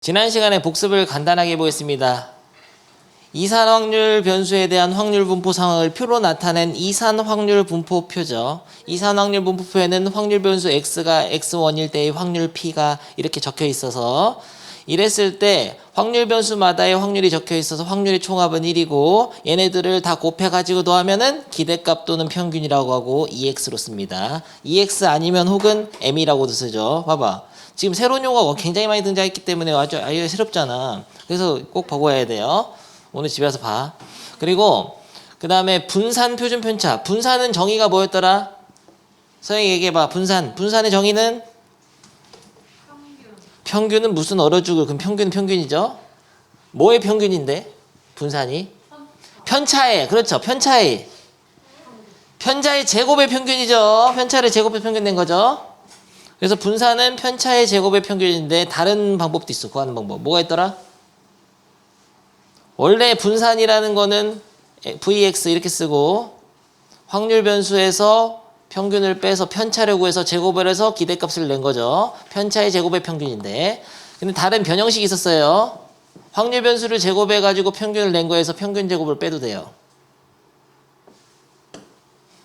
지난 시간에 복습을 간단하게 해보겠습니다. 이산 확률 변수에 대한 확률 분포 상황을 표로 나타낸 이산 확률 분포표죠. 이산 확률 분포표에는 확률 변수 x가 x1일 때의 확률 p가 이렇게 적혀 있어서 이랬을 때 확률 변수마다의 확률이 적혀 있어서 확률의 총합은 1이고 얘네들을 다 곱해가지고 더하면은 기대값 또는 평균이라고 하고 EX로 씁니다. EX 아니면 혹은 M이라고도 쓰죠. 봐봐. 지금 새로운 용어가 굉장히 많이 등장했기 때문에 아주 새롭잖아. 그래서 꼭 보고 와야 돼요. 오늘 집에 와서 봐. 그리고 그 다음에 분산 표준 편차. 분산은 정의가 뭐였더라? 서영이 얘기해봐. 분산의 정의는? 평균은 무슨 얼어죽을. 그럼 평균은 평균이죠. 뭐의 평균인데? 분산이? 편차의. 그렇죠. 편차의. 편차의 제곱의 평균이죠. 편차의 제곱의 평균 된 거죠. 그래서 분산은 편차의 제곱의 평균인데 다른 방법도 있어. 구하는 방법. 뭐가 있더라? 원래 분산이라는 거는 Vx 이렇게 쓰고 확률 변수에서 평균을 빼서 편차를 구해서 제곱을 해서 기대값을 낸 거죠. 편차의 제곱의 평균인데 근데 다른 변형식이 있었어요. 확률 변수를 제곱해 가지고 평균을 낸 거에서 평균 제곱을 빼도 돼요.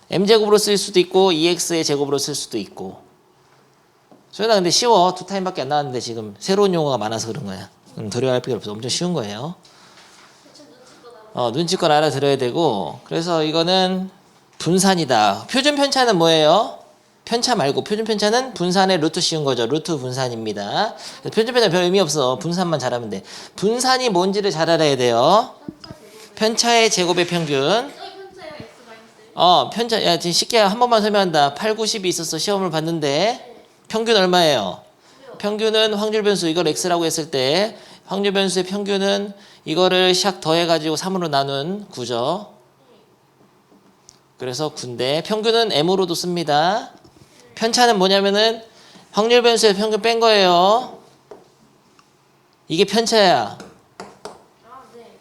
m제곱으로 쓸 수도 있고 ex의 제곱으로 쓸 수도 있고. 소연아 근데 쉬워. 2타임밖에 안 나왔는데 지금 새로운 용어가 많아서 그런 거야. 두려워할 필요 없어. 엄청 쉬운 거예요. 눈치껏 알아들어야 되고. 그래서 이거는 분산이다. 표준 편차는 뭐예요? 편차 말고 표준 편차는 분산의 루트 씌운 거죠. 루트 분산입니다. 표준 편차 별 의미 없어. 분산만 잘하면 돼. 분산이 뭔지를 잘 알아야 돼요. 편차의 제곱의 평균. 편차. 야, 지금 쉽게 한 번만 설명한다. 8, 90이 있었어. 시험을 봤는데 평균 얼마예요? 평균은 확률 변수 이걸 x라고 했을 때 확률 변수의 평균은 이거를 샥 더해가지고 3으로 나눈 9죠. 그래서 9인데 평균은 m으로도 씁니다. 편차는 뭐냐면은 확률 변수의 평균 뺀 거예요. 이게 편차야.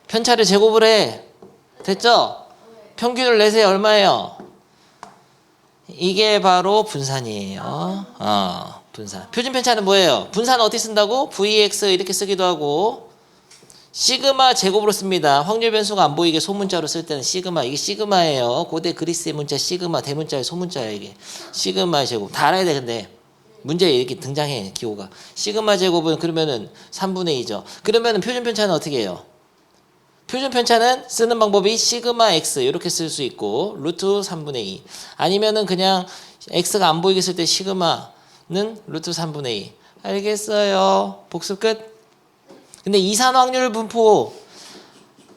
편차를 제곱을 해. 됐죠? 평균을 내세요. 얼마예요? 이게 바로 분산이에요. 분산. 표준 편차는 뭐예요? 분산은 어떻게 쓴다고? Vx 이렇게 쓰기도 하고 시그마 제곱으로 씁니다. 확률 변수가 안 보이게 소문자로 쓸 때는 시그마. 이게 시그마예요. 고대 그리스의 문자 시그마. 대문자의 소문자야 이게. 시그마 제곱. 다 알아야 돼 근데. 문제에 이렇게 등장해 기호가. 시그마 제곱은 그러면은 3분의 2죠. 그러면은 표준 편차는 어떻게 해요? 표준 편차는 쓰는 방법이 시그마 x 이렇게 쓸 수 있고 루트 3분의 2 아니면은 그냥 x가 안 보이게 쓸 때 시그마는 루트 3분의 2 알겠어요. 복습 끝. 근데 이산 확률 분포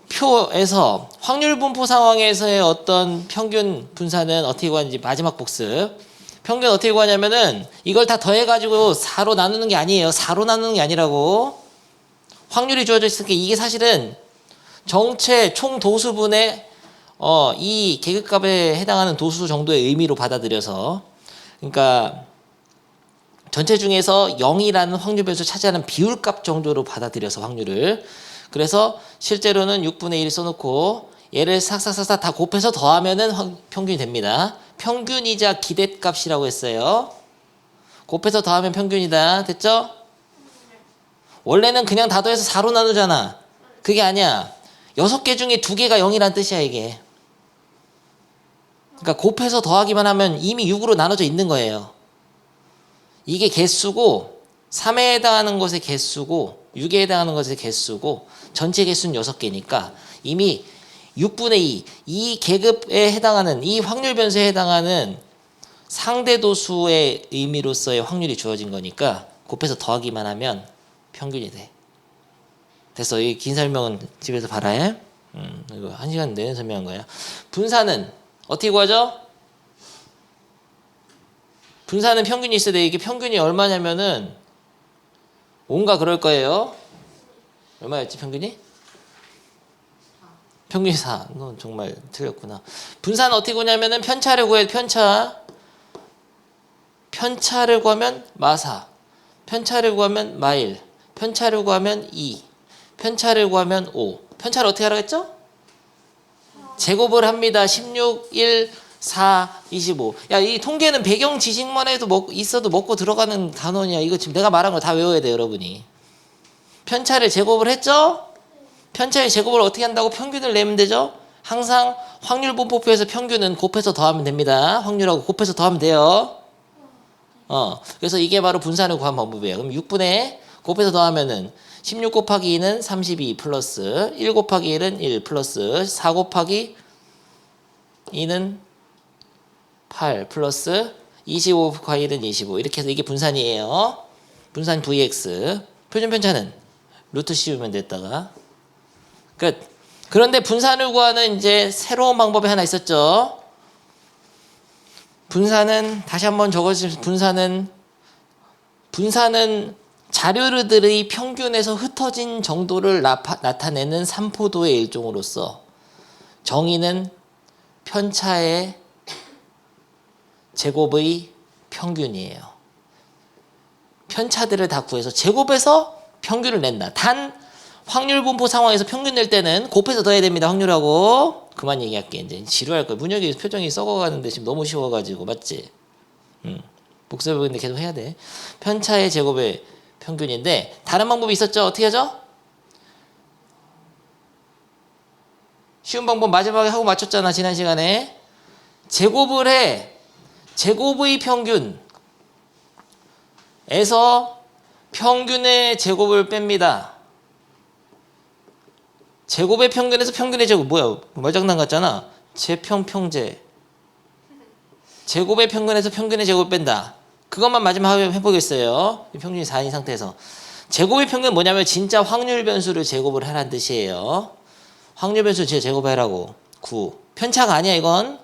표에서 확률 분포 상황에서의 어떤 평균 분산은 어떻게 구하는지 마지막 복습. 평균 어떻게 구하냐면은 이걸 다 더해가지고 4로 나누는 게 아니에요. 4로 나누는 게 아니라고. 확률이 주어져 있을 때 이게 사실은 정체 총 도수분의 이 계급값에 해당하는 도수 정도의 의미로 받아들여서 그러니까 전체 중에서 0이라는 확률 변수 차지하는 비율값 정도로 받아들여서 확률을 그래서 실제로는 6분의 1 써놓고 얘를 싹싹싹싹 다 곱해서 더하면은 평균이 됩니다. 평균이자 기대값이라고 했어요. 곱해서 더하면 평균이다. 됐죠? 원래는 그냥 다 더해서 4로 나누잖아. 그게 아니야. 6개 중에 2개가 0이란 뜻이야 이게. 그러니까 곱해서 더하기만 하면 이미 6으로 나눠져 있는 거예요. 이게 개수고 3에 해당하는 것의 개수고 6에 해당하는 것의 개수고 전체 개수는 6개니까 이미 6분의 2, 이 계급에 해당하는 이 확률 변수에 해당하는 상대 도수의 의미로서의 확률이 주어진 거니까 곱해서 더하기만 하면 평균이 돼. 됐어. 이 긴 설명은 집에서 봐라. 이거 1시간 내내 설명한 거야. 분산은 어떻게 구하죠? 분산은 평균이 있어야 돼. 이게 평균이 얼마냐면은 뭔가 그럴 거예요. 얼마였지 평균이? 평균이 4. 너 정말 틀렸구나. 분산은 어떻게 구하냐면은 편차를 구해. 편차를 구하면 마사. 편차를 구하면 마일. 편차를 구하면 2. 편차를 구하면 5. 편차를 어떻게 하라고 했죠? 제곱을 합니다. 16, 1, 4, 25. 야, 이 통계는 배경 지식만 해도 있어도 먹고 들어가는 단원이야. 이거 지금 내가 말한 거 다 외워야 돼, 여러분이. 편차를 제곱을 했죠? 편차의 제곱을 어떻게 한다고? 평균을 내면 되죠? 항상 확률 분포표에서 평균은 곱해서 더하면 됩니다. 확률하고 곱해서 더하면 돼요. 그래서 이게 바로 분산을 구한 방법이에요. 그럼 6분의 곱해서 더하면은 16 곱하기 2는 32 플러스 1 곱하기 1은 1 플러스 4 곱하기 2는 8 플러스 25 곱하기 1은 25 이렇게 해서 이게 분산이에요. 분산 vx. 표준 편차는 루트 씌우면 됐다가 끝. 그런데 분산을 구하는 이제 새로운 방법이 하나 있었죠. 분산은 다시 한번 적어주세요. 분산은 자료들의 평균에서 흩어진 정도를 나타내는 삼포도의 일종으로서 정의는 편차의 제곱의 평균이에요. 편차들을 다 구해서 제곱해서 평균을 낸다. 단 확률 분포 상황에서 평균 낼 때는 곱해서 더해야 됩니다. 확률하고. 그만 얘기할게. 이제 지루할 거야. 문혁이 표정이 썩어가는데 지금 너무 쉬워가지고 맞지? 복습을 계속 해야 돼. 편차의 제곱의 평균인데 다른 방법이 있었죠. 어떻게 하죠? 쉬운 방법 마지막에 하고 맞췄잖아. 지난 시간에. 제곱을 해. 제곱의 평균에서 평균의 제곱을 뺍니다. 제곱의 평균에서 평균의 제곱. 뭐야? 말장난 같잖아. 제평평제. 제곱의 평균에서 평균의 제곱을 뺀다. 그것만 마지막에 해보겠어요. 평균이 4인 상태에서. 제곱의 평균은 뭐냐면 진짜 확률 변수를 제곱을 하라는 뜻이에요. 확률 변수 제곱해라고. 9. 편차가 아니야 이건.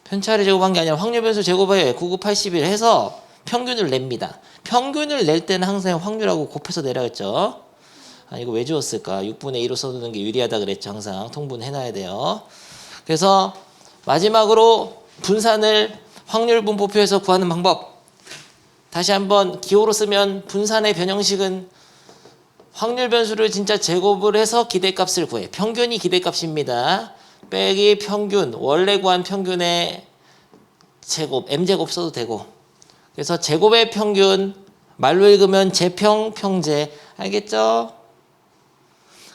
편차를 제곱한 게 아니라 확률 변수 제곱해. 9, 9, 81 해서 평균을 냅니다. 평균을 낼 때는 항상 확률하고 곱해서 내라겠죠. 이거 왜 주었을까? 6분의 2로 써두는 게 유리하다 그랬죠. 항상 통분해놔야 돼요. 그래서 마지막으로 분산을 확률 분포표에서 구하는 방법. 다시 한번 기호로 쓰면 분산의 변형식은 확률 변수를 진짜 제곱을 해서 기대값을 구해. 평균이 기대값입니다. 빼기 평균, 원래 구한 평균의 제곱, m제곱 써도 되고. 그래서 제곱의 평균, 말로 읽으면 제평평제. 알겠죠?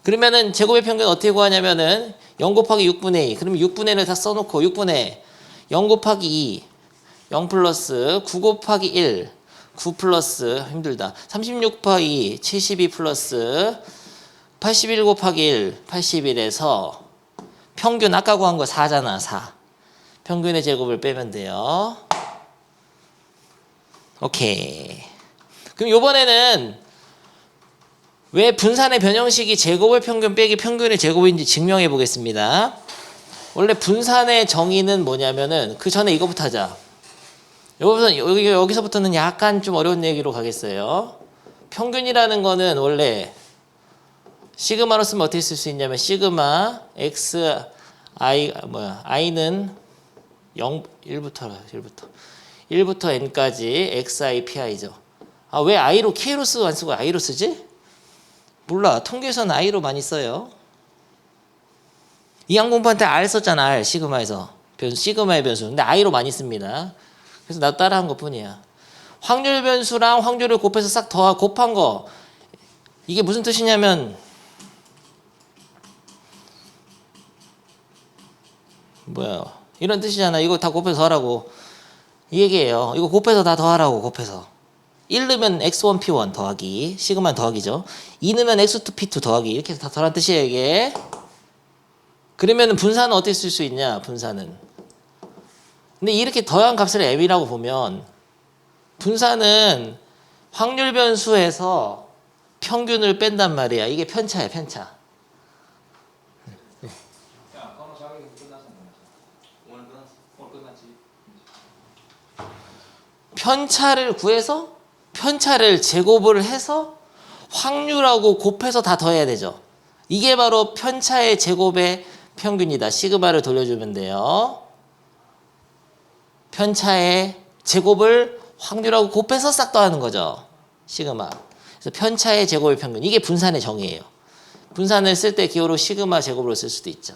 그러면은 제곱의 평균 어떻게 구하냐면은 0 곱하기 6분의 2. 그러면 6분의 1을 다 써놓고 6분의 0 곱하기 2, 0 플러스 9 곱하기 1, 9 플러스 힘들다. 36 곱하기 2, 72 플러스 81 곱하기 1, 81에서 평균 아까 구한 거 4잖아. 4. 평균의 제곱을 빼면 돼요. 오케이. 그럼 이번에는 왜 분산의 변형식이 제곱의 평균 빼기 평균의 제곱인지 증명해 보겠습니다. 원래 분산의 정의는 뭐냐면은 그 전에 이거부터 하자. 여기서부터는 약간 좀 어려운 얘기로 가겠어요. 평균이라는 거는 원래 시그마로 쓰면 어떻게 쓸 수 있냐면 시그마 x i는 1부터 n까지 xi pi죠. 왜 i로 k로 쓰고 안 쓰고 i로 쓰지? 몰라. 통계에서는 i로 많이 써요. 이항공부한테 r 썼잖아. r 시그마에서 시그마의 변수. 근데 i로 많이 씁니다. 그래서 나 따라한 것뿐이야. 확률 변수랑 확률을 곱해서 싹 곱한 거. 이게 무슨 뜻이냐면 이런 뜻이잖아. 이거 다 곱해서 하라고. 이 얘기예요. 이거 곱해서 다 더하라고. 곱해서 1 넣으면 x1 p1 더하기 시그마 더하기죠. 2 넣으면 x2 p2 더하기 이렇게 해서 다 더란 뜻이에요. 이게. 그러면 분산은 어떻게 쓸 수 있냐? 분산은. 근데 이렇게 더한 값을 m이라고 보면 분산은 확률 변수에서 평균을 뺀단 말이야. 이게 편차야. 편차. 편차를 구해서 편차를 제곱을 해서 확률하고 곱해서 다 더해야 되죠. 이게 바로 편차의 제곱의 평균이다. 시그마를 돌려주면 돼요. 편차의 제곱을 확률하고 곱해서 싹 더하는 거죠. 시그마. 그래서 편차의 제곱의 평균. 이게 분산의 정의예요. 분산을 쓸 때 기호로 시그마 제곱으로 쓸 수도 있죠.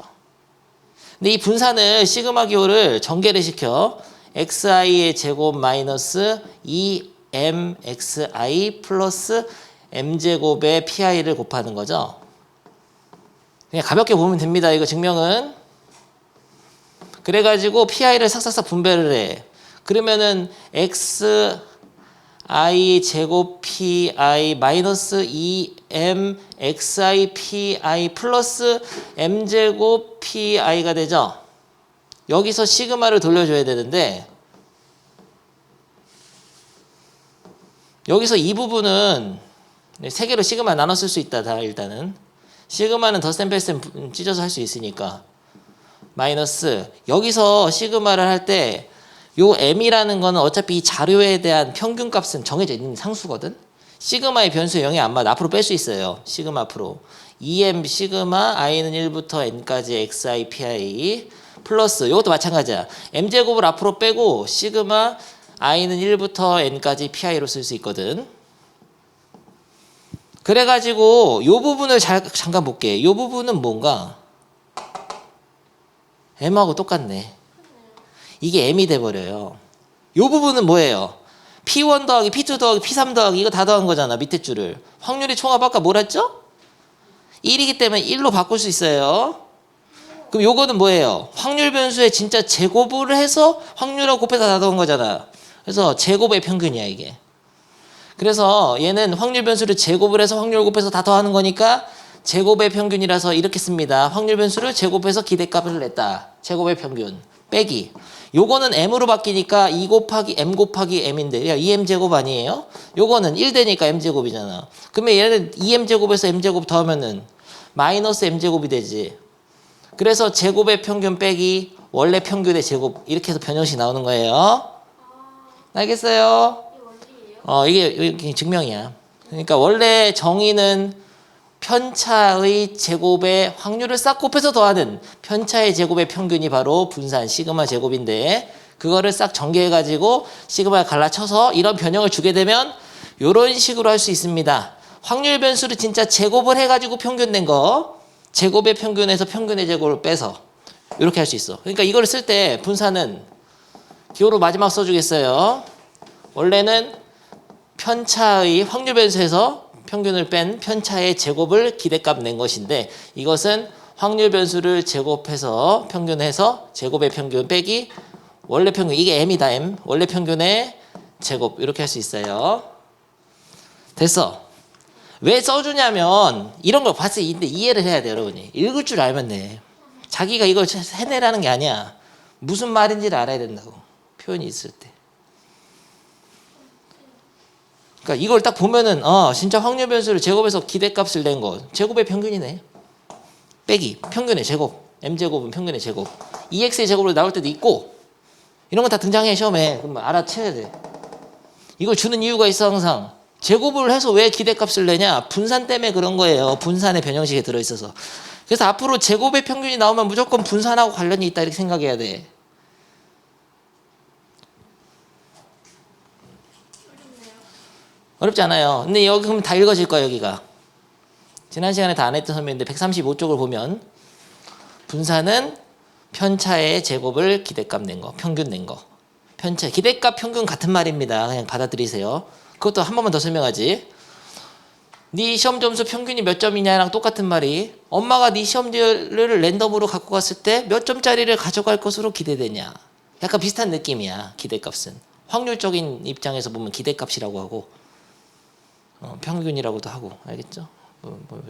근데 이 분산을 시그마 기호를 전개를 시켜 xi의 제곱 마이너스 2mxi 플러스 m제곱에 pi를 곱하는 거죠. 그냥 가볍게 보면 됩니다. 이거 증명은. 그래가지고 pi를 싹싹싹 분배를 해. 그러면은 x i 제곱 pi 마이너스 2m xi pi 플러스 m 제곱 pi가 되죠. 여기서 시그마를 돌려줘야 되는데 여기서 이 부분은 세 개로 시그마 나눠 쓸 수 있다. 다 일단은 시그마는 덧셈 뺄셈 찢어서 할 수 있으니까 마이너스 여기서 시그마를 할 때 요 m이라는 거는 어차피 이 자료에 대한 평균값은 정해져 있는 상수거든. 시그마의 변수에 영향 안 받아. 앞으로 뺄 수 있어요. 시그마 앞으로 2m 시그마 i는 1부터 n까지 xi pi 플러스 이것도 마찬가지야. m제곱을 앞으로 빼고 시그마 i는 1부터 n까지 pi로 쓸 수 있거든. 그래가지고 요 부분을 잠깐 볼게. 요 부분은 뭔가 m하고 똑같네. 이게 m이 돼버려요. 요 부분은 뭐예요? P1 더하기 P2 더하기 P3 더하기 이거 다 더한 거잖아. 밑에 줄을. 확률이 총합 아까 뭐라 했죠? 1이기 때문에 1로 바꿀 수 있어요. 그럼 요거는 뭐예요? 확률 변수에 진짜 제곱을 해서 확률하고 곱해서 다 더한 거잖아. 그래서 제곱의 평균이야 이게. 그래서 얘는 확률 변수를 제곱을 해서 확률 곱해서 다 더하는 거니까 제곱의 평균이라서 이렇게 씁니다. 확률 변수를 제곱해서 기대값을 냈다. 제곱의 평균 빼기. 요거는 m으로 바뀌니까 2 곱하기 m 곱하기 m인데 야 2m 제곱 아니에요? 요거는 1 되니까 m 제곱이잖아. 그러면 얘는 2m 제곱에서 m 제곱 더하면은 마이너스 m 제곱이 되지. 그래서 제곱의 평균 빼기 원래 평균의 제곱 이렇게 해서 변형식 나오는 거예요. 알겠어요? 이게 증명이야. 그러니까 원래 정의는 편차의 제곱의 확률을 싹 곱해서 더하는 편차의 제곱의 평균이 바로 분산 시그마 제곱인데 그거를 싹 전개해가지고 시그마를 갈라쳐서 이런 변형을 주게 되면 이런 식으로 할 수 있습니다. 확률 변수를 진짜 제곱을 해가지고 평균 낸 거 제곱의 평균에서 평균의 제곱을 빼서 이렇게 할 수 있어. 그러니까 이걸 쓸 때 분산은 기호로 마지막 써주겠어요. 원래는 편차의 확률 변수에서 평균을 뺀 편차의 제곱을 기대값 낸 것인데 이것은 확률 변수를 제곱해서 평균해서 제곱의 평균 빼기 원래 평균 이게 m이다 m 원래 평균의 제곱 이렇게 할 수 있어요. 됐어. 왜 써주냐면 이런 걸 봤을 때 이해를 해야 돼. 여러분이 읽을 줄 알면 돼. 자기가 이걸 해내라는 게 아니야. 무슨 말인지를 알아야 된다고. 표현이 있을 때. 그러니까 이걸 딱 보면은 진짜 확률 변수를 제곱해서 기대값을 낸 거 제곱의 평균이네. 빼기 평균의 제곱 m제곱은 평균의 제곱 2x의 제곱으로 나올 때도 있고 이런 거 다 등장해 시험에. 그럼 알아채야 돼. 이걸 주는 이유가 있어. 항상 제곱을 해서 왜 기대값을 내냐? 분산 때문에 그런 거예요. 분산의 변형식에 들어있어서. 그래서 앞으로 제곱의 평균이 나오면 무조건 분산하고 관련이 있다 이렇게 생각해야 돼. 어렵지 않아요. 근데 여기 그럼 다 읽어질 거야 여기가. 지난 시간에 다 안 했던 설명인데 135쪽을 보면 분산은 편차의 제곱을 기대값 낸 거, 평균 낸 거. 편차, 기대값 평균 같은 말입니다. 그냥 받아들이세요. 그것도 한 번만 더 설명하지. 네 시험 점수 평균이 몇 점이냐랑 똑같은 말이 엄마가 네 시험지를 랜덤으로 갖고 갔을 때 몇 점짜리를 가져갈 것으로 기대되냐. 약간 비슷한 느낌이야. 기대값은. 확률적인 입장에서 보면 기대값이라고 하고 평균이라고도 하고 알겠죠?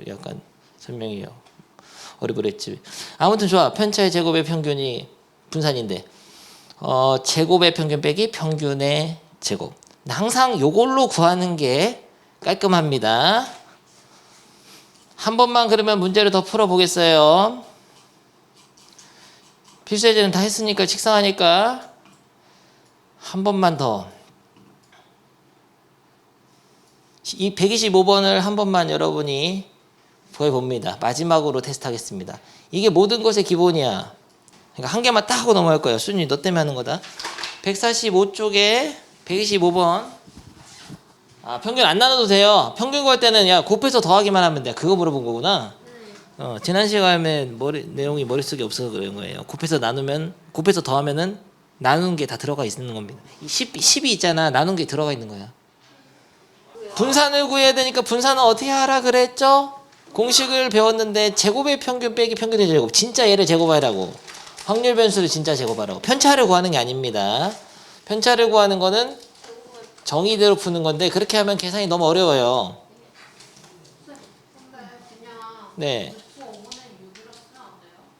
약간 설명이 어리버리했지. 아무튼 좋아. 편차의 제곱의 평균이 분산인데 제곱의 평균 빼기 평균의 제곱. 항상 요걸로 구하는 게 깔끔합니다. 한 번만 그러면 문제를 더 풀어보겠어요. 필수 예제는 다 했으니까 식상하니까 한 번만 더. 이 125번을 한 번만 여러분이 구해봅니다. 마지막으로 테스트하겠습니다. 이게 모든 것의 기본이야. 그러니까 한 개만 딱 하고 넘어갈 거야. 순위 너 때문에 하는 거다. 145쪽에 125번. 평균 안 나눠도 돼요. 평균 구할 때는 야 곱해서 더하기만 하면 돼. 그거 물어본 거구나. 지난 시간에 내용이 머릿속에 없어서 그런 거예요. 곱해서 더하면은 나누는 게 다 들어가 있는 겁니다. 10이 있잖아. 나눈 게 들어가 있는 거야. 분산을 구해야 되니까 분산은 어떻게 하라 그랬죠? 공식을 배웠는데 제곱의 평균 빼기 평균의 제곱. 진짜 얘를 제곱하라고. 확률 변수를 진짜 제곱하라고. 편차를 구하는 게 아닙니다. 편차를 구하는 거는 정의대로 푸는 건데 그렇게 하면 계산이 너무 어려워요. 네.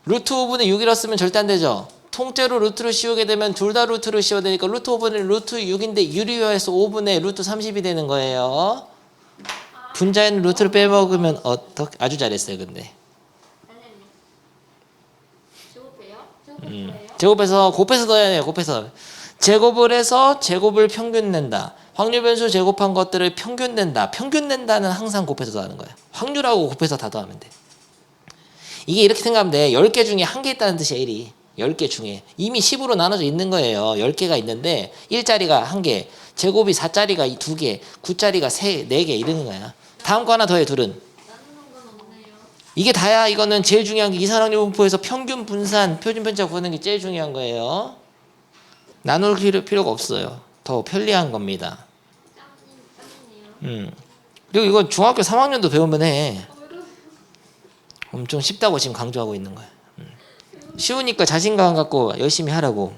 루트 5분의 6이라 쓰면 절대 안 되죠. 통째로 루트를 씌우게 되면 둘 다 루트를 씌워야 되니까 루트 5분의 루트 6인데 유리화해서 5분의 루트 30이 되는 거예요. 분자에는 루트를 빼먹으면 어떻게? 아주 잘했어요, 근데. 제곱해서 곱해서 넣어야 돼요. 곱해서 제곱을 해서 제곱을 평균 낸다. 확률 변수 제곱한 것들을 평균 낸다. 평균 낸다는 항상 곱해서 더하는 거예요. 확률하고 곱해서 다 더하면 돼. 이게 이렇게 생각하면 돼. 10개 중에 1개 있다는 뜻이야, 1이. 10개 중에. 이미 10으로 나눠져 있는 거예요. 10개가 있는데 1짜리가 1개, 제곱이 4짜리가 2개, 9짜리가 4개 이러는 거야. 다음 거 하나 더해, 둘은. 이게 다야. 이거는 제일 중요한 게 이산확률 분포에서 평균 분산, 표준 편차 구하는 게 제일 중요한 거예요. 나눌 필요가 없어요. 더 편리한 겁니다. 그리고 이거 중학교 3학년도 배우면 해. 엄청 쉽다고 지금 강조하고 있는 거야. 쉬우니까 자신감 갖고 열심히 하라고.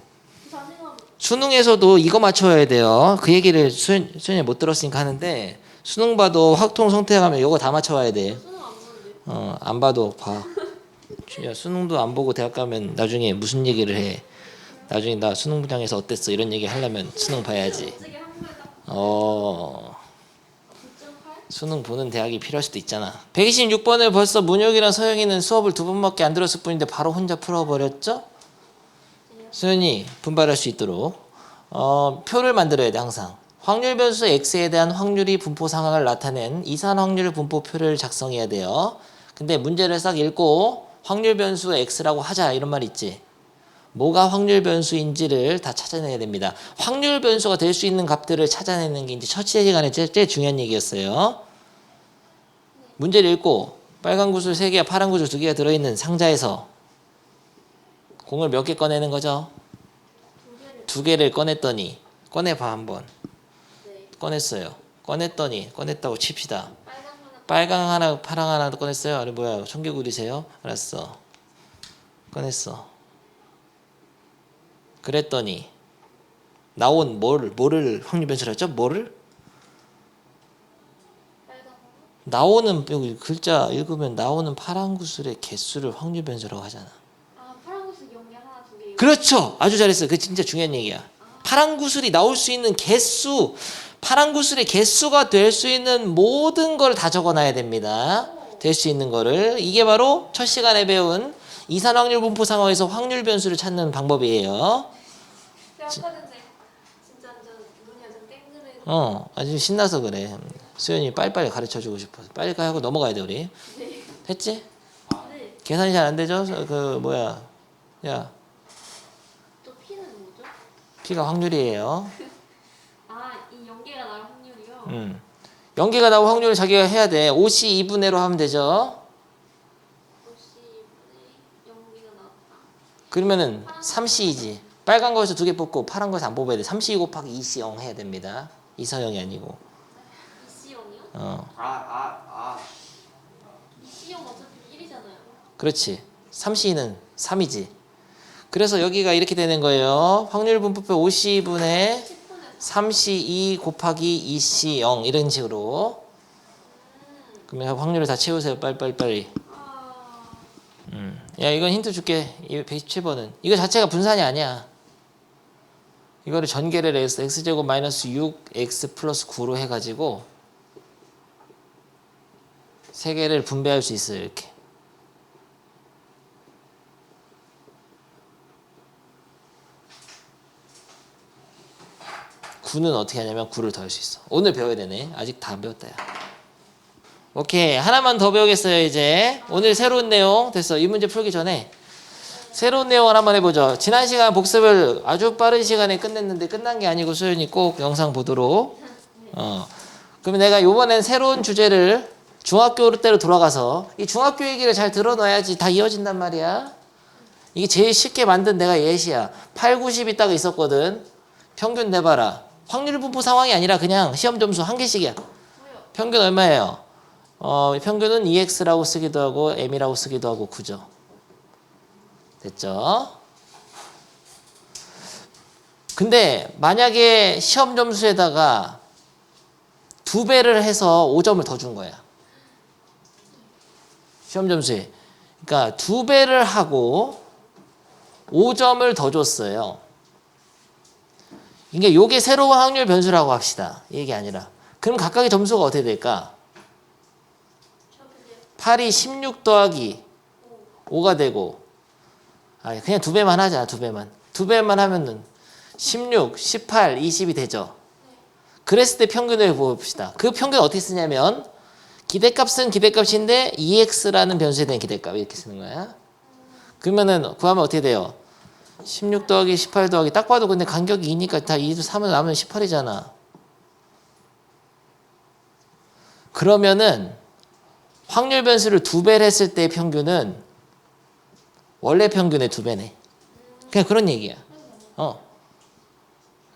수능에서도 이거 맞춰야 돼요. 그 얘기를 수연이 못 들었으니까 하는데 수능 봐도 확통 성택하면 이거 다 맞춰와야 돼. 안 봐도 봐. 야, 수능도 안 보고 대학 가면 나중에 무슨 얘기를 해. 나중에 나 수능 부장에서 어땠어 이런 얘기 하려면 수능 봐야지. 수능 보는 대학이 필요할 수도 있잖아. 126번을 벌써 문혁이랑 서영이는 수업을 2번밖에 안 들었을 뿐인데 바로 혼자 풀어버렸죠? 수연이 분발할 수 있도록 표를 만들어야 돼. 항상 확률 변수 x에 대한 확률이 분포 상황을 나타낸 이산 확률 분포표를 작성해야 돼요. 근데 문제를 싹 읽고 확률 변수 x라고 하자 이런 말 있지. 뭐가 확률 변수인지를 다 찾아내야 됩니다. 확률 변수가 될 수 있는 값들을 찾아내는 게 이제 첫 시간에 제일 중요한 얘기였어요. 문제를 읽고 빨간 구슬 3개와 파란 구슬 2개가 들어있는 상자에서 공을 몇 개 꺼내는 거죠? 2개를 꺼냈더니 꺼내봐 한번. 꺼냈어요. 꺼냈다고 칩시다. 빨강 하나 파랑 하나도 꺼냈어요? 아니 뭐야 청개구리세요? 알았어. 꺼냈어. 그랬더니 나온 뭐를 확률 변수라 했죠? 뭐를? 나오는 여기 글자 읽으면 나오는 파란 구슬의 개수를 확률 변수라고 하잖아. 파란 구슬 연기 하나 두 개. 그렇죠. 아주 잘했어요. 그 진짜 중요한 얘기야. 파란 구슬이 나올 수 있는 개수, 파란 구슬의 개수가 될 수 있는 모든 걸 다 적어놔야 됩니다. 될 수 있는 거를. 이게 바로 첫 시간에 배운 이산 확률 분포 상황에서 확률 변수를 찾는 방법이에요. 아까 전에 진짜 눈이 완전 땡그레. 아주 신나서 그래. 수연이 빨리빨리 가르쳐주고 싶어서 빨리 하고 넘어가야 돼 우리. 네. 됐지? 네. 계산이 잘 안 되죠? 그 뭐야? 야, 또 P는 뭐죠? P가 확률이에요. 이 연계가 나올 확률이요? 연계가 나올 확률을 자기가 해야 돼. 5C 2분의로 하면 되죠. 혹시 연계가 나왔다. 그러면은 3C이지. 빨간 거에서 2개 뽑고 파란 거에서 안 뽑아야 돼. 3C 곱하기 2C 0 해야 됩니다. 이서영이 아니고. 이시영이요? 이시영 어차피 1이잖아요. 그렇지. 3C는 3이지. 그래서 여기가 이렇게 되는 거예요. 확률 분포표 50분의 3C2 곱하기 2C 0 이런 식으로. 그러면 확률을 다 채우세요. 빨리. 야 이건 힌트 줄게. 127번은 이거 자체가 분산이 아니야. 이거를 전개를 해서 x제곱 마이너스 6x 플러스 9로 해가지고 3개를 분배할 수 있어요. 이렇게. 구는 어떻게 하냐면 9를 더할 수 있어. 오늘 배워야 되네. 아직 다 안 배웠다. 야. 오케이. 하나만 더 배우겠어요. 이제 오늘 새로운 내용 됐어. 이 문제 풀기 전에 새로운 내용을 한번 해보죠. 지난 시간 복습을 아주 빠른 시간에 끝냈는데 끝난 게 아니고 수연이 꼭 영상 보도록. 그러면 내가 이번엔 새로운 주제를 중학교 때로 돌아가서 이 중학교 얘기를 잘 들어놔야지 다 이어진단 말이야. 이게 제일 쉽게 만든 내가 예시야. 8, 90 있다가 있었거든. 평균 내봐라. 확률 분포 상황이 아니라 그냥 시험 점수 1개씩이야. 평균 얼마예요? 평균은 EX라고 쓰기도 하고 M이라고 쓰기도 하고 9죠. 됐죠? 근데 만약에 시험 점수에다가 2배를 해서 5점을 더 준 거야. 시험 점수에. 그러니까 2배를 하고 5점을 더 줬어요. 이게 요게 새로운 확률 변수라고 합시다. 이 얘기 아니라. 그럼 각각의 점수가 어떻게 될까? 8이 16 더하기 5가 되고, 그냥 2배만 하자, 2배만. 2배만 하면은 16, 18, 20이 되죠. 그랬을 때 평균을 봅시다. 그 평균 어떻게 쓰냐면, 기대값은 기대값인데 EX라는 변수에 대한 기대값 이렇게 쓰는 거야. 그러면은 구하면 어떻게 돼요? 16 더하기 18 더하기 딱 봐도 근데 간격이 2니까 다 2도 3은 나면 18이잖아. 그러면은 확률 변수를 2배를 했을 때의 평균은 원래 평균의 2배네. 그냥 그런 얘기야.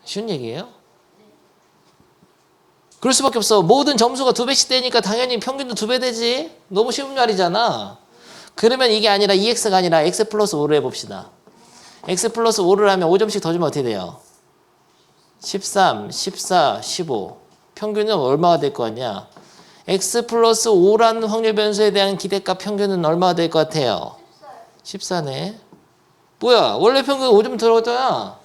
쉬운 얘기예요. 그럴 수밖에 없어. 모든 점수가 2배씩 되니까 당연히 평균도 2배 되지. 너무 쉬운 말이잖아. 그러면 이게 아니라 EX가 아니라 X 플러스 5를 해봅시다. X 플러스 5를 하면 5점씩 더 주면 어떻게 돼요? 13, 14, 15. 평균은 얼마가 될 거 같냐? X 플러스 5라는 확률 변수에 대한 기대값 평균은 얼마가 될 것 같아요? 14네. 뭐야? 원래 평균 5점 들어갔잖아.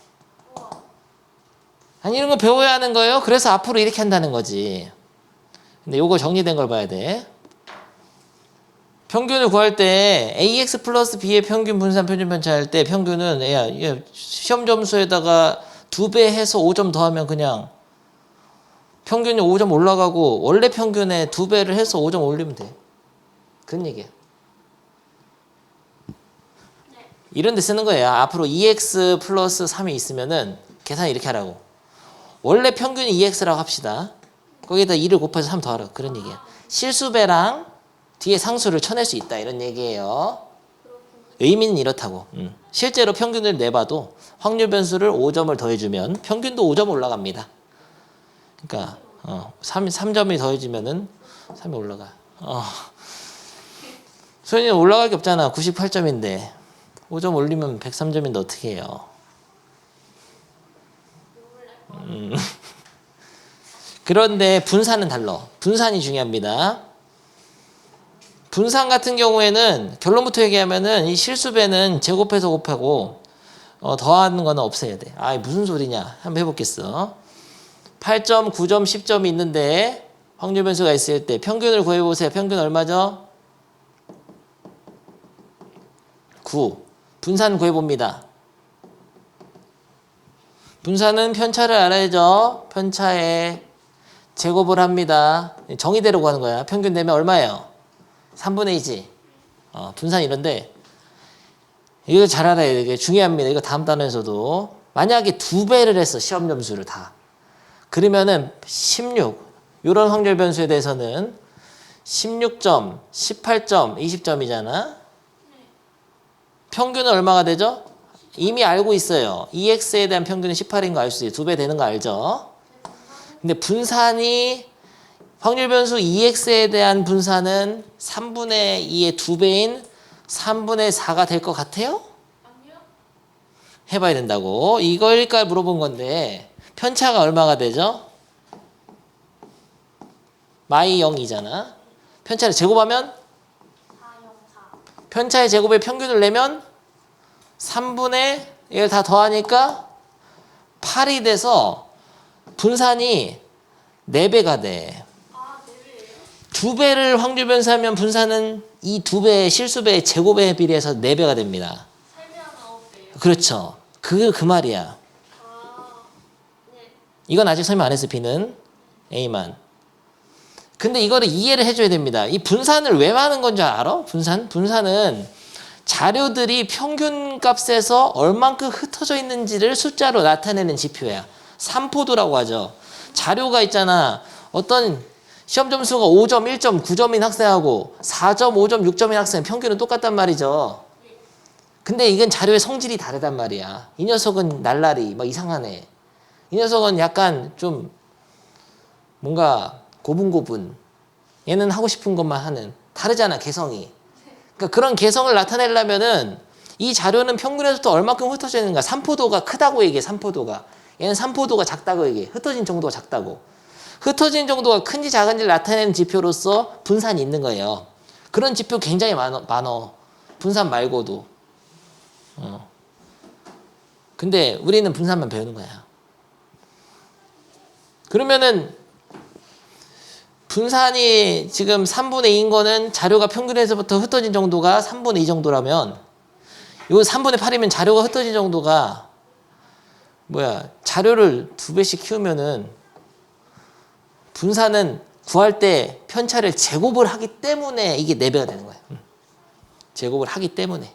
아니 이런 거 배워야 하는 거예요. 그래서 앞으로 이렇게 한다는 거지. 근데 요거 정리된 걸 봐야 돼. 평균을 구할 때 AX 플러스 B의 평균 분산 표준 편차할 때 평균은 시험 점수에다가 2배 해서 5점 더하면 그냥 평균이 5점 올라가고 원래 평균에 2배를 해서 5점 올리면 돼. 그런 얘기야. 이런 데 쓰는 거예요. 앞으로 2x 플러스 3이 있으면은 계산 이렇게 하라고. 원래 평균이 2x라고 합시다. 거기에다 2를 곱해서 3 더하라고. 그런 얘기야. 실수배랑 뒤에 상수를 쳐낼 수 있다. 이런 얘기예요. 의미는 이렇다고. 실제로 평균을 내봐도 확률 변수를 5점을 더해주면 평균도 5점 올라갑니다. 그러니까 3점이 더해지면은 3이 올라가. 소연이는 올라갈 게 없잖아. 98점인데 5점 올리면 103점인데 어떻게 해요? 그런데 분산은 달라. 분산이 중요합니다. 분산 같은 경우에는 결론부터 얘기하면은 이 실수배는 제곱해서 곱하고 더하는 거는 없애야 돼. 무슨 소리냐? 한번 해보겠어. 8점, 9점, 10점이 있는데 확률 변수가 있을 때 평균을 구해보세요. 평균 얼마죠? 9. 분산 구해봅니다. 분산은 편차를 알아야죠. 편차에 제곱을 합니다. 정의대로 구하는 거야. 평균 되면 얼마예요? 3분의 2지. 분산 이런데 이거 잘 알아야 돼. 이게 중요합니다. 이거 다음 단원에서도. 만약에 2배를 했어. 시험 점수를 다. 그러면은 16. 이런 확률 변수에 대해서는 16점, 18점, 20점이잖아. 평균은 얼마가 되죠? 이미 알고 있어요. EX에 대한 평균은 18인 거 알 수 있어요. 2배 되는 거 알죠? 근데 분산이 확률 변수 EX에 대한 분산은 3분의 2의 2배인 3분의 4가 될 것 같아요? 아니요. 해봐야 된다고. 이거일까 물어본 건데 편차가 얼마가 되죠? 마이 0이잖아. 편차를 제곱하면 404. 편차의 제곱의 평균을 내면 3분의 1 다 더하니까 8이 돼서 분산이 4배가 돼. 4배예요? 2배를 확률 변수하면 분산은 이 2배의 실수배의 제곱에 비례해서 4배가 됩니다. 3배하면 9배예요? 그렇죠. 그 말이야. 네. 이건 아직 설명 안 했어. B는 A만. 근데 이거를 이해를 해줘야 됩니다. 이 분산을 왜 하는 건 줄 알아? 분산은 자료들이 평균 값에서 얼만큼 흩어져 있는지를 숫자로 나타내는 지표야. 삼포도라고 하죠. 자료가 있잖아. 어떤 시험 점수가 5점, 1점, 9점인 학생하고 4점, 5점, 6점인 학생 평균은 똑같단 말이죠. 근데 이건 자료의 성질이 다르단 말이야. 이 녀석은 날라리 막 이상하네. 이 녀석은 약간 좀 뭔가 고분고분 얘는 하고 싶은 것만 하는. 다르잖아, 개성이. 그러니까 그런 개성을 나타내려면은 이 자료는 평균에서부터 얼마큼 흩어져 있는가. 산포도가 크다고 얘기해, 산포도가. 얘는 산포도가 작다고 얘기해. 흩어진 정도가 작다고. 흩어진 정도가 큰지 작은지를 나타내는 지표로서 분산이 있는 거예요. 그런 지표 굉장히 많어. 분산 말고도. 근데 우리는 분산만 배우는 거야. 그러면은 분산이 지금 3분의 2인 거는 자료가 평균에서부터 흩어진 정도가 3분의 2 정도라면 이거 3분의 8이면 자료가 흩어진 정도가 자료를 2배씩 키우면은 분산은 구할 때 편차를 제곱을 하기 때문에 이게 4배가 되는 거야. 제곱을 하기 때문에.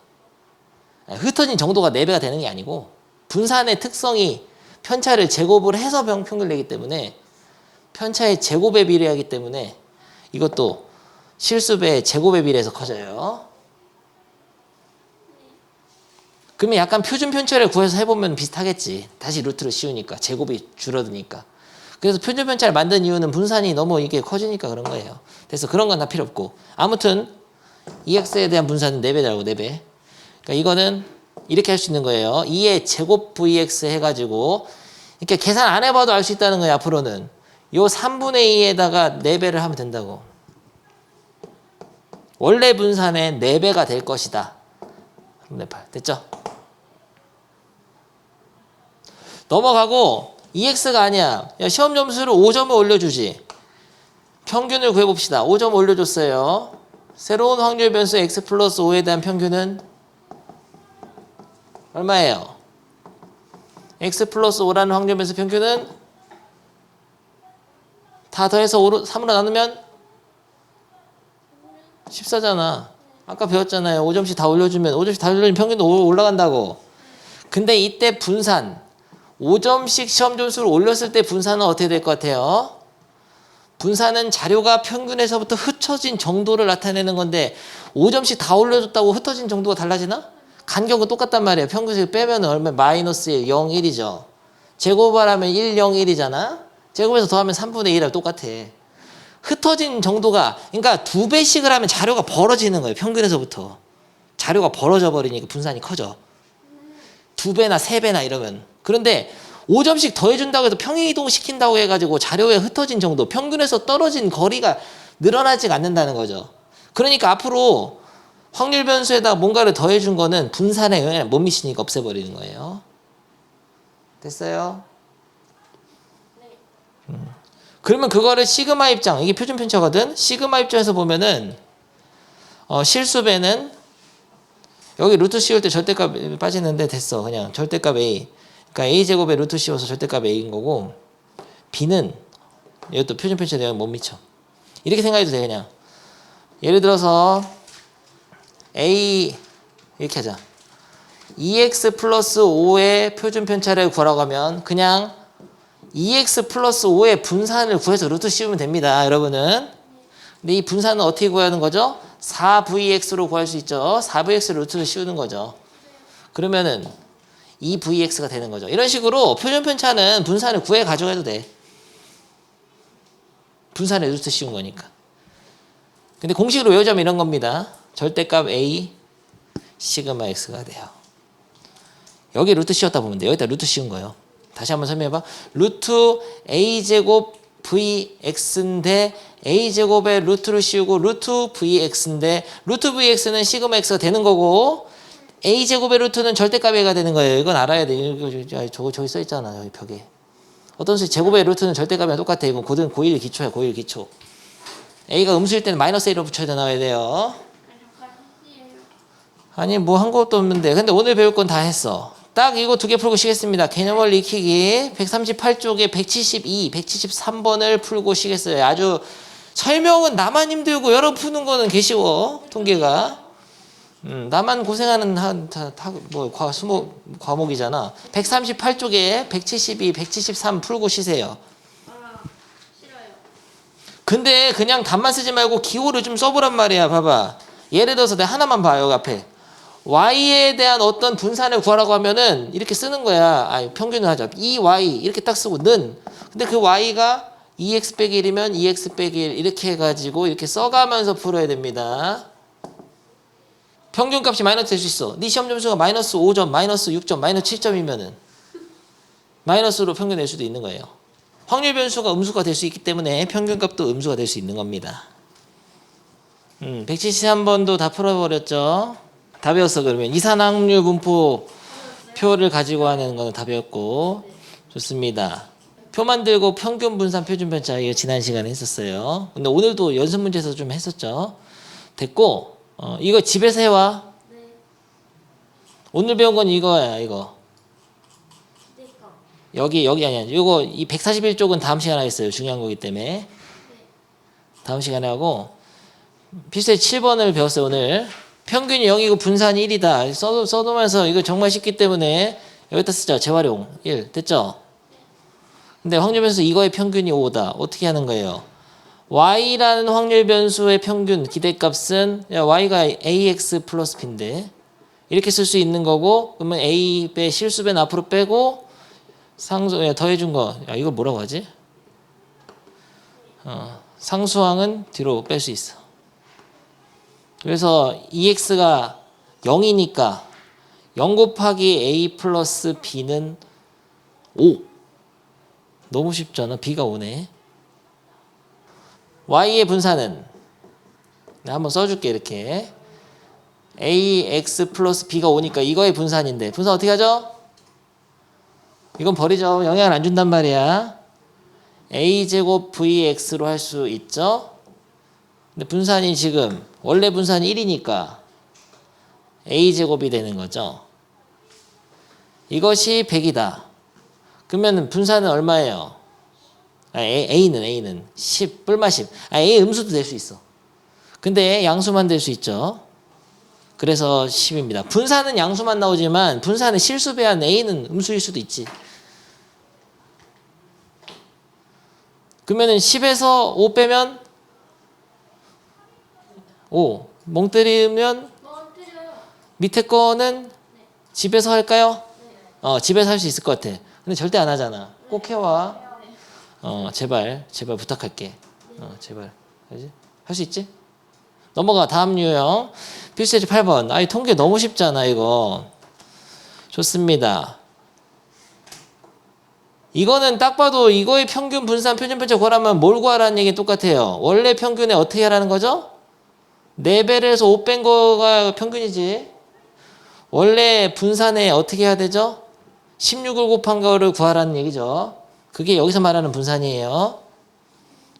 흩어진 정도가 4배가 되는 게 아니고 분산의 특성이 편차를 제곱을 해서 평균을 내기 때문에 편차의 제곱에 비례하기 때문에 이것도 실수배의 제곱에 비례해서 커져요. 그러면 약간 표준 편차를 구해서 해보면 비슷하겠지. 다시 루트를 씌우니까 제곱이 줄어드니까. 그래서 표준 편차를 만든 이유는 분산이 너무 이게 커지니까 그런 거예요. 그래서 그런 건 다 필요 없고 아무튼 EX에 대한 분산은 4배라고 4배. 그러니까 이거는 이렇게 할 수 있는 거예요. 2의 제곱 VX 해가지고 이렇게 계산 안 해봐도 알 수 있다는 거예요. 앞으로는 요 3분의 2에다가 4배를 하면 된다고. 원래 분산의 4배가 될 것이다. 3분의 8 됐죠? 넘어가고 EX가 아니야. 야, 시험 점수를 5점을 올려주지. 평균을 구해봅시다. 5점 올려줬어요. 새로운 확률 변수 X 플러스 5에 대한 평균은 얼마예요? X 플러스 5라는 확률 변수 평균은 다 더해서 3으로 나누면 14잖아. 아까 배웠잖아요. 5점씩 다 올려주면 5점씩 다 올려주면 평균도 올라간다고. 근데 이때 분산 5점씩 시험 점수를 올렸을 때 분산은 어떻게 될 것 같아요? 분산은 자료가 평균에서부터 흩어진 정도를 나타내는 건데 5점씩 다 올려줬다고 흩어진 정도가 달라지나? 간격은 똑같단 말이에요. 평균에서 빼면 얼마? 마이너스 1, 0, 1이죠. 제곱하면 1, 0, 1이잖아. 제곱해서 더하면 3분의 1하고 똑같아. 흩어진 정도가 그러니까 2배씩을 하면 자료가 벌어지는 거예요. 평균에서부터. 자료가 벌어져 버리니까 분산이 커져. 2배나 3배나 이러면. 그런데 5점씩 더해준다고 해서 평행이동 시킨다고 해가지고 자료에 흩어진 정도, 평균에서 떨어진 거리가 늘어나지 않는다는 거죠. 그러니까 앞으로 확률 변수에다가 뭔가를 더해준 거는 분산에 영향을 못 미치니까 없애버리는 거예요. 됐어요? 네. 그러면 그거를 시그마 입장, 이게 표준 편차거든. 시그마 입장에서 보면은 실수배는 여기 루트 씌울 때 절대값 빠지는데 됐어. 그냥 절대값 A. 그러니까 A제곱에 루트 씌워서 절대값 A인 거고 B는 이것도 표준 편차에 영향 못 미쳐. 이렇게 생각해도 돼. 그냥 예를 들어서 A 이렇게 하자. 2x 플러스 5의 표준 편차를 구하라고 하면 그냥 2x 플러스 5의 분산을 구해서 루트 씌우면 됩니다. 여러분은. 근데 이 분산은 어떻게 구하는 거죠? 4vx로 구할 수 있죠. 4vx 루트를 씌우는 거죠. 그러면은 2vx가 되는 거죠. 이런 식으로 표준 편차는 분산을 구해 가져가도 돼. 분산에 루트 씌운 거니까. 근데 공식으로 외우자면 이런 겁니다. 절대값 a 시그마 x가 돼요. 여기 루트 씌웠다 보면 돼. 여기다 루트 씌운 거예요. 다시 한번 설명해봐. 루트 a제곱 vx인데 a제곱에 루트를 씌우고 루트 vx인데 루트 vx는 시그마 x가 되는 거고 a제곱의 루트는 절대값 a가 되는 거예요. 이건 알아야 돼. 이거 저기 써있잖아. 여기 벽에. 어떤 식으로 제곱의 루트는 절대값이랑 똑같아. 이건 고1 기초야. 고1 기초. a가 음수일 때는 마이너스 1로 붙여야 나와야 돼요. 아니 뭐 한 것도 없는데. 근데 오늘 배울 건 다 했어. 딱 이거 2개 풀고 쉬겠습니다. 개념을 익히기 138쪽에 172, 173번을 풀고 쉬겠어요. 아주 설명은 나만 힘들고 여러분 푸는 거는 개 쉬워. 통계가. 나만 고생하는 과목이잖아. 138쪽에 172, 173 풀고 쉬세요. 싫어요. 근데 그냥 답만 쓰지 말고 기호를 좀 써보란 말이야. 봐봐. 예를 들어서 내가 하나만 봐요. 여기 앞에. y에 대한 어떤 분산을 구하라고 하면은 이렇게 쓰는 거야. 평균을 하자. 2y 이렇게 딱 쓰고 는. 근데 그 y가 2x 빼기 1이면 2x 빼기 1 이렇게 해가지고 이렇게 써가면서 풀어야 됩니다. 평균값이 마이너스 될 수 있어. 네 시험 점수가 마이너스 5점, 마이너스 6점, 마이너스 7점이면은 마이너스로 평균 낼 수도 있는 거예요. 확률 변수가 음수가 될 수 있기 때문에 평균값도 음수가 될 수 있는 겁니다. 173번도 다 풀어버렸죠. 다 배웠어. 그러면 이산확률 분포 표를 가지고 하는 거는 다 배웠고. 좋습니다. 표 만들고 평균 분산 표준 편차 이거 지난 시간에 했었어요. 근데 오늘도 연습 문제에서 좀 했었죠. 됐고 이거 집에서 해와. 네. 오늘 배운 건 이거야. 이거 네. 거. 여기 아니야. 이거 이 141쪽은 다음 시간에 하겠어요. 중요한 거기 때문에 다음 시간에 하고. 필수의 7번을 배웠어요. 오늘 평균이 0이고 분산이 1이다. 써두면서 이거 정말 쉽기 때문에 여기다 쓰자. 재활용 1 됐죠? 근데 확률 변수 이거의 평균이 5다. 어떻게 하는 거예요? y라는 확률 변수의 평균 기대값은 y가 ax 플러스 b인데 이렇게 쓸 수 있는 거고, 그러면 a 배 실수배는 앞으로 빼고 상수 더해준 거, 이거 뭐라고 하지? 상수항은 뒤로 뺄 수 있어. 그래서 ex가 0이니까 0 곱하기 a 플러스 b는 5. 너무 쉽잖아. b가 5네. y의 분산은 내가 한번 써줄게. 이렇게 ax 플러스 b가 5니까 이거의 분산인데 분산 어떻게 하죠? 이건 버리죠. 영향을 안 준단 말이야. a제곱 vx로 할 수 있죠. 근데 분산이 지금 원래 분산이 1이니까 a제곱이 되는 거죠. 이것이 100이다. 그러면 분산은 얼마예요? A는 10, 뿔마 10. A 음수도 될 수 있어. 근데 양수만 될 수 있죠. 그래서 10입니다. 분산은 양수만 나오지만 분산의 실수배한 A는 음수일 수도 있지. 그러면 10에서 5 빼면 5. 멍 때리면 때려요. 밑에 거는 집에서 할까요? 집에서 할 수 있을 것 같아. 근데 절대 안 하잖아. 꼭 해와. 제발 부탁할게. 제발. 알지? 할 수 있지? 넘어가. 다음 유형. 필수예제 8번. 이 통계 너무 쉽잖아, 이거. 좋습니다. 이거는 딱 봐도 이거의 평균 분산 표준 편차 구하라면 뭘 구하라는 얘기 똑같아요. 원래 평균에 어떻게 하라는 거죠? 4배를 해서 5 뺀 거가 평균이지. 원래 분산에 어떻게 해야 되죠? 16을 곱한 거를 구하라는 얘기죠. 그게 여기서 말하는 분산이에요.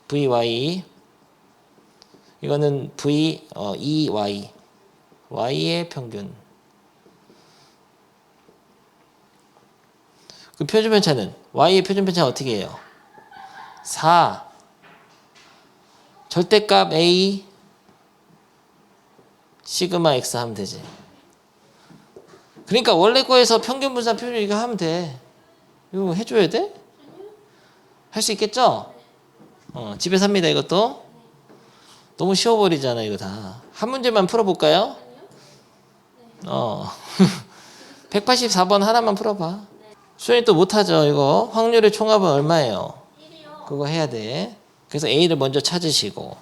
vy. 이거는 ey. y의 평균. 그 표준 편차는 y의 표준 편차는 어떻게 해요? 4. 절대값 a 시그마 x 하면 되지. 그러니까 원래 거에서 평균 분산 표준 이거 하면 돼. 이거 해줘야 돼? 할 수 있겠죠? 집에서 합니다. 이것도. 너무 쉬워버리잖아 이거 다. 한 문제만 풀어볼까요? 184번 하나만 풀어봐. 수현이 또 못하죠. 이거 확률의 총합은 얼마예요? 1이요. 그거 해야 돼. 그래서 A를 먼저 찾으시고,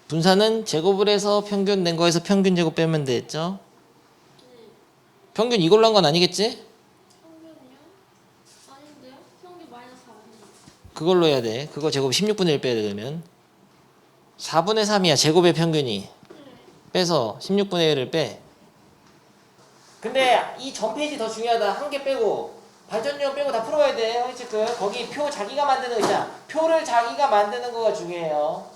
분산은 제곱을 해서 평균 낸 거에서 평균 제곱 빼면 되겠죠? 평균 이걸로 한 건 아니겠지? 평균이요? 아닌데요? 평균 마이너스 4분의 그걸로 해야 돼. 그거 제곱 16분의 1 빼야 되면 4분의 3이야. 제곱의 평균이. 빼서 16분의 1을 빼. 근데 이 전 페이지 더 중요하다. 한 개 빼고 발전용 빼고 다 풀어야 돼. 허리체크. 거기 표 자기가 만드는 거 있잖아. 표를 자기가 만드는 거가 중요해요.